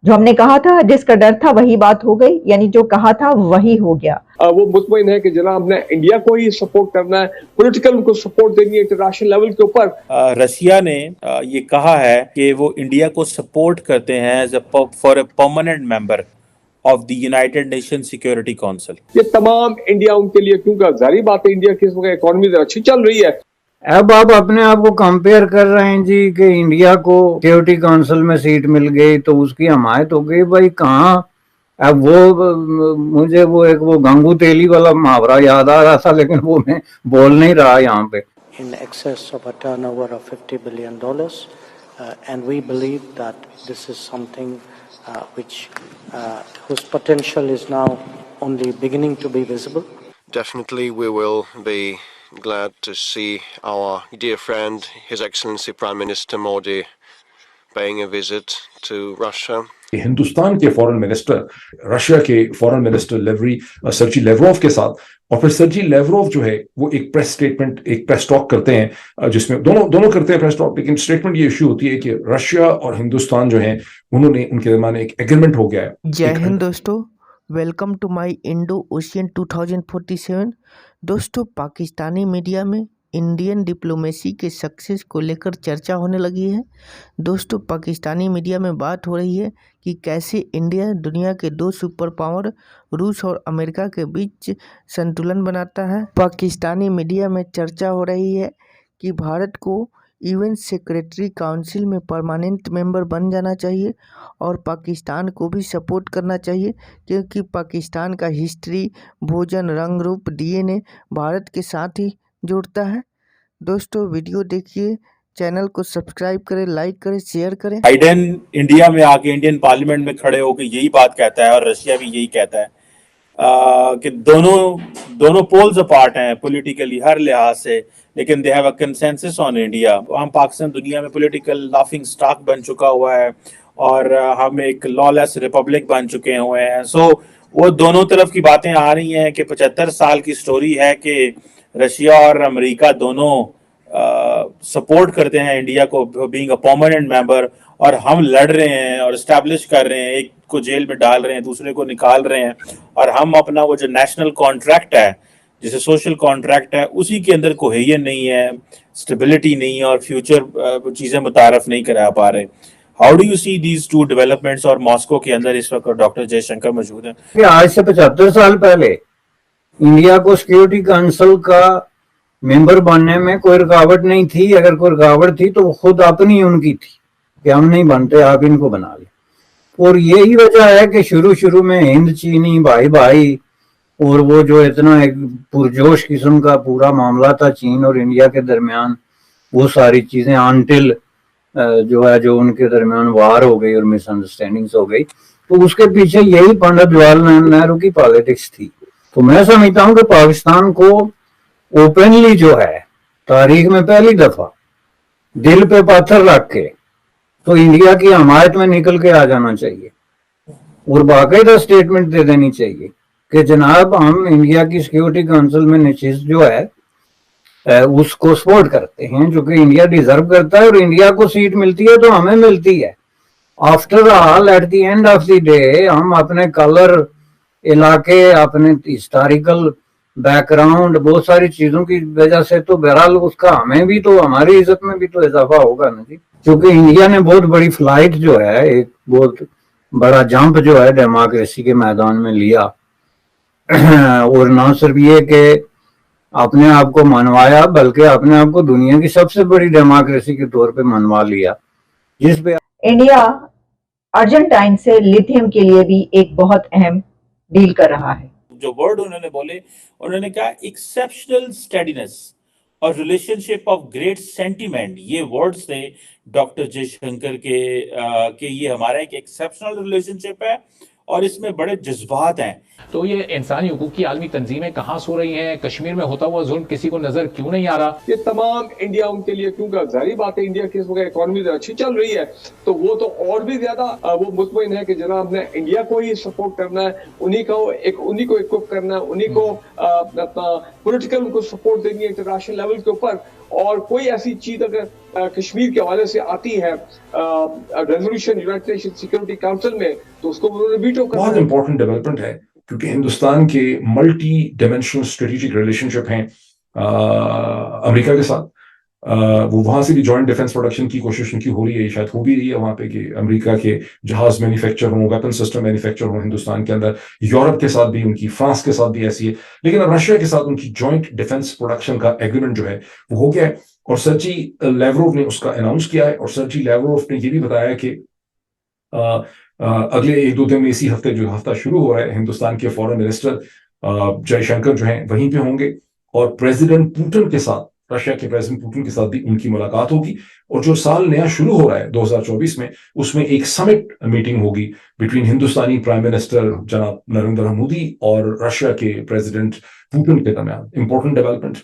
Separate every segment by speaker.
Speaker 1: जो हमने कहा था, जिसका डर था वही बात हो गई, यानी जो कहा था वही हो गया।
Speaker 2: वो मुतमईन है कि जनाब ने इंडिया को ही सपोर्ट करना है, पॉलिटिकल उनको सपोर्ट देनी है इंटरनेशनल लेवल के ऊपर।
Speaker 3: रशिया ने ये कहा है कि वो इंडिया को सपोर्ट करते हैं as for a permanent member of the United Nation Security Council.
Speaker 2: ये तमाम इंडिया उनके लिए, क्योंकि जाहिर बात है इंडिया की इस वक्त इकोनॉमी अच्छी चल रही है।
Speaker 4: अब आप अपने आप को कंपेयर कर रहे हैं जी कि इंडिया को सिक्योरिटी काउंसिल में सीट मिल गई तो उसकी हमायत हो गई। भाई कहाँ, अब वो मुझे वो गंगू तेली वाला मुहावरा याद आ रहा था, लेकिन वो मैं बोल नहीं रहा यहाँ पे।
Speaker 5: In excess of a turnover of $50 billion, and we believe that this is something whose potential is now only beginning to be visible.
Speaker 6: Definitely we will be glad to see our dear friend, His Excellency Prime Minister Modi, paying a visit to Russia.
Speaker 7: Hindustan के foreign minister Russia के foreign minister सर्जी Lavrov के साथ, और फिर सर्जी Lavrov जो है वो एक प्रेस स्टेटमेंट, एक प्रेस टॉक करते हैं, जिसमें दोनों करते हैं प्रेस टॉक, लेकिन स्टेटमेंट ये इश्यू होती है कि रशिया और हिंदुस्तान जो है उन्होंने उनके दरमियान एक एग्रीमेंट हो गया है।
Speaker 8: जय हिंद दोस्तों, welcome to my Indo Ocean 2047। दोस्तों, पाकिस्तानी मीडिया में इंडियन डिप्लोमेसी के सक्सेस को लेकर चर्चा होने लगी है। दोस्तों, पाकिस्तानी मीडिया में बात हो रही है कि कैसे इंडिया दुनिया के दो सुपर पावर रूस और अमेरिका के बीच संतुलन बनाता है। पाकिस्तानी मीडिया में चर्चा हो रही है कि भारत को यूएन सेक्रेटरी काउंसिल में परमानेंट मेंबर बन जाना चाहिए और पाकिस्तान को भी सपोर्ट करना चाहिए, क्योंकि पाकिस्तान का हिस्ट्री, भोजन, रंग रूप, डीएनए भारत के साथ ही जुड़ता है। दोस्तों, वीडियो देखिए, चैनल को सब्सक्राइब करें, लाइक करें, शेयर करें।
Speaker 3: बाइडेन इंडिया में आके इंडियन पार्लियामेंट में खड़े होकर यही बात कहता है और रशिया भी यही कहता है कि दोनों पोल्स अपार्ट हैं पॉलिटिकली हर लिहाज से, लेकिन they have a consensus on India. हम पाकिस्तान दुनिया में पॉलिटिकल लाफिंग स्टॉक बन चुका हुआ है और हम एक लॉलेस रिपब्लिक बन चुके हुए हैं। सो वो दोनों तरफ की बातें आ रही हैं कि 75 साल की स्टोरी है कि रशिया और अमेरिका दोनों सपोर्ट करते हैं इंडिया को बीइंग अ परमानेंट मेंबर, और हम लड़ रहे हैं और एस्टैब्लिश कर रहे हैं, एक को जेल में डाल रहे हैं, दूसरे को निकाल रहे हैं, और हम अपना वो जो नेशनल कॉन्ट्रैक्ट है, जैसे सोशल कॉन्ट्रैक्ट है, उसी के अंदर कोहेजन नहीं है, स्टेबिलिटी नहीं है और फ्यूचर चीजें मुतारफ नहीं करा पा रहे। How do you see these two developments? और मॉस्को के अंदर इस वक्त डॉक्टर जयशंकर मौजूद हैं।
Speaker 4: आज से 75 साल पहले इंडिया को सिक्योरिटी काउंसिल का मेंबर बनने में कोई रुकावट नहीं थी। अगर कोई रुकावट थी तो खुद अपनी उनकी थी कि हम नहीं बनते, आप इनको बना ले। और यही वजह है कि शुरू में हिंद चीनी भाई भाई, और वो जो इतना एक पुरजोश किस्म का पूरा मामला था चीन और इंडिया के दरमियान, वो सारी चीजें अनटिल जो उनके दरमियान वार हो गई और मिसअंडरस्टैंडिंग्स हो गई, तो उसके पीछे यही पंडित जवाहरलाल नेहरू की पॉलिटिक्स थी। तो मैं समझता हूँ कि पाकिस्तान को ओपनली जो है तारीख में पहली दफा दिल पे पत्थर रख के तो इंडिया की हमायत में निकल के आ जाना चाहिए और बाकायदा स्टेटमेंट दे देनी चाहिए कि जनाब हम इंडिया की सिक्योरिटी काउंसिल में नशिस्त जो है उसको सपोर्ट करते हैं, जो कि इंडिया डिजर्व करता है, और इंडिया को सीट मिलती है तो हमें मिलती है। After all, at the end of the day, हम अपने कलर, इलाके, अपने हिस्टोरिकल बैकग्राउंड, बहुत सारी चीजों की वजह से तो बहरहाल उसका हमें भी तो, हमारी इज्जत में भी तो इजाफा होगा ना जी। क्योंकि इंडिया ने बहुत बड़ी फ्लाइट जो है, एक बहुत बड़ा जंप जो है डेमोक्रेसी के मैदान में लिया और ना सिर्फ ये कि अपने आप को मनवाया, बल्कि अपने आप को दुनिया की सबसे बड़ी डेमोक्रेसी के तौर पे मनवा लिया, जिस पे
Speaker 1: इंडिया अर्जेंटाइन से लिथियम के लिए भी एक बहुत अहम डील कर रहा है।
Speaker 3: जो वर्ड उन्होंने बोले, उन्होंने कहा एक्सेप्शनल स्टेडीनेस और रिलेशनशिप ऑफ ग्रेट सेंटीमेंट। ये वर्ड्स थे डॉक्टर जयशंकर के ये हमारा एक एक्सेप्शनल रिलेशनशिप है और इसमें बड़े जज्बात हैं।
Speaker 9: तो ये इंसानी हुकूक की आलमी तंजीमें कहाँ सो रही हैं? कश्मीर में होता हुआ जुल्म किसी को नजर क्यों नहीं आ रहा?
Speaker 2: ये तमाम इंडिया उनके लिए, क्योंकि जाहिर बात है इंडिया की इस वक्त इकोनॉमी अच्छी चल रही है, तो वो तो और भी ज्यादा वो मुतमईन है कि जनाब ने इंडिया को ही सपोर्ट करना है, उन्हीं को इक्विप करना है, उन्हीं को पॉलिटिकल उनको सपोर्ट देनी है इंटरनेशनल लेवल के ऊपर। और कोई ऐसी चीज अगर कश्मीर के हवाले से आती है resolution United Nation Security council में, तो उसको उन्होंने वीटो कर
Speaker 7: बहुत
Speaker 2: दिया।
Speaker 7: इंपॉर्टेंट डेवलपमेंट है, क्योंकि हिंदुस्तान के मल्टी डायमेंशनल स्ट्रेटेजिक रिलेशनशिप हैं अमेरिका के साथ। वो वहां से भी जॉइंट डिफेंस प्रोडक्शन की कोशिश उनकी हो रही है, शायद हो भी रही है वहां पे, कि अमेरिका के जहाज मैन्युफैक्चर हों, वेपन सिस्टम मैन्युफैक्चर हों हिंदुस्तान के अंदर। यूरोप के साथ भी उनकी, फ्रांस के साथ भी ऐसी है। लेकिन अब रशिया के साथ उनकी जॉइंट डिफेंस प्रोडक्शन का एग्रीमेंट जो है वो हो गया है, और सर्जी लेवरोव ने उसका अनाउंस किया है। और सर्जी लेवरोव ने ये भी बताया कि अगले 1-2 दिन में, इसी हफ्ते जो हफ्ता शुरू हो रहा है, हिंदुस्तान के फॉरेन मिनिस्टर जयशंकर जो हैं वहीं पे होंगे, और प्रेसिडेंट पुतिन के साथ, रशिया के प्रेसिडेंट पुतिन के साथ भी उनकी मुलाकात होगी। और जो साल नया शुरू हो रहा है 2024 में, उसमें एक समिट मीटिंग होगी बिटवीन हिंदुस्तानी प्राइम मिनिस्टर जनाब नरेंद्र मोदी और रशिया के प्रेसिडेंट पुतिन के दरमियान। Important development.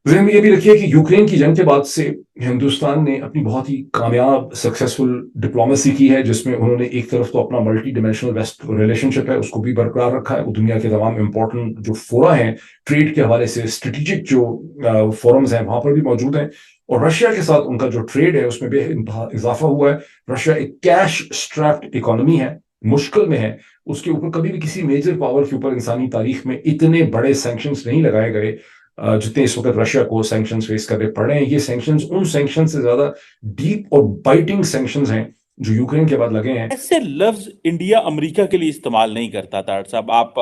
Speaker 7: ज़हन में ये भी रखिए कि यूक्रेन की जंग के बाद से हिंदुस्तान ने अपनी बहुत ही कामयाब सक्सेसफुल डिप्लोमेसी की है, जिसमें उन्होंने एक तरफ तो अपना मल्टी डिमेंशनल वेस्ट रिलेशनशिप है उसको भी बरकरार रखा है। वो दुनिया के तमाम इंपॉर्टेंट जो फोरा हैं ट्रेड के हवाले से, स्ट्रेटेजिक जो फोरम्स हैं, वहां पर भी मौजूद हैं। और रशिया के साथ उनका जो ट्रेड है उसमें भी इजाफा हुआ है। रशिया एक कैश स्ट्रैप्ड इकोनॉमी है, मुश्किल में है। उसके ऊपर कभी भी किसी मेजर पावर के ऊपर इंसानी तारीख में इतने बड़े सैंक्शंस नहीं लगाए गए जितने इस वक्त रशिया को सैंक्शंस फेस करने पड़ रहे हैं। ये सैंक्शंस उन सैंक्शंस से ज्यादा डीप और बाइटिंग सैंक्शंस हैं जो यूक्रेन के बाद लगे हैं।
Speaker 3: ऐसे लफ्ज इंडिया अमेरिका के लिए इस्तेमाल नहीं करता था साहब। आप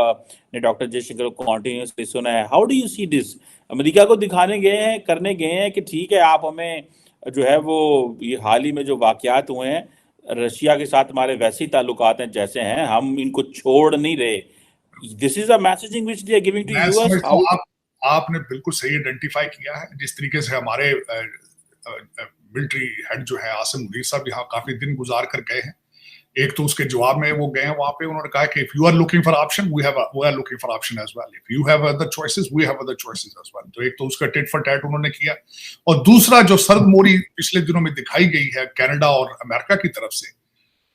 Speaker 3: ने डॉक्टर जयशंकर को कॉन्टिन्यूसली सुना है। How do you see this? America को दिखाने गए हैं, करने गए हैं कि ठीक है, आप हमें जो है वो ये हाल ही में जो वाकयात हुए हैं, रशिया के साथ हमारे वैसे ही ताल्लुकात हैं जैसे हैं, हम इनको छोड़ नहीं रहे। This is a messaging which they are giving to
Speaker 10: मैं
Speaker 3: यूएस।
Speaker 10: समझता हूँ आपने बिल्कुल सही आइडेंटिफाई किया है। जिस तरीके से हमारे मिलिट्री हेड जो है आसिम मुनीर साहब यहाँ काफी दिन गुजार कर गए हैं, एक तो उसके जवाब में वो गए हैं वहां पे, उन्होंने कहा कि if you are looking for option we are looking for option as well, if you have other choices we have other choices as well. तो एक तो उसका टिट फॉर टैट उन्होंने किया, और दूसरा जो सर्द मोरी पिछले दिनों में दिखाई गई है कनाडा और अमेरिका की तरफ से,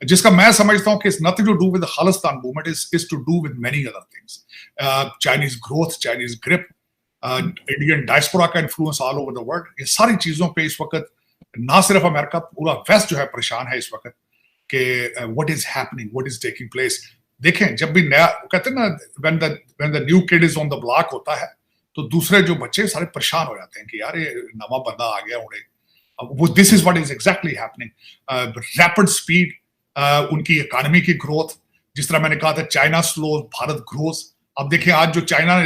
Speaker 10: जिसका मैं समझता हूं कि it's nothing to do with the Khalistan movement, is to do with many other things. Chinese growth, Chinese grip, Indian diaspora का influence all over the world, ये सारी चीजों पे इस वक्त ना सिर्फ अमेरिका, पूरा वेस्ट जो है परेशान है इस वक्त कि what is happening, what is taking place. देखें, जब भी नया कहते हैं ना, when the new kid is on the block होता है, तो दूसरे जो बच्चे सारे परेशान हो जाते हैं कि यार ये नवा बंदा आ गया उन्हें। This is what is exactly happening. Rapid speed, उनकी इकोनॉमी की ग्रोथ, जिस तरह मैंने कहा था चाइना स्लो, भारत ग्रोथ। अब देखिए आज जो चाइना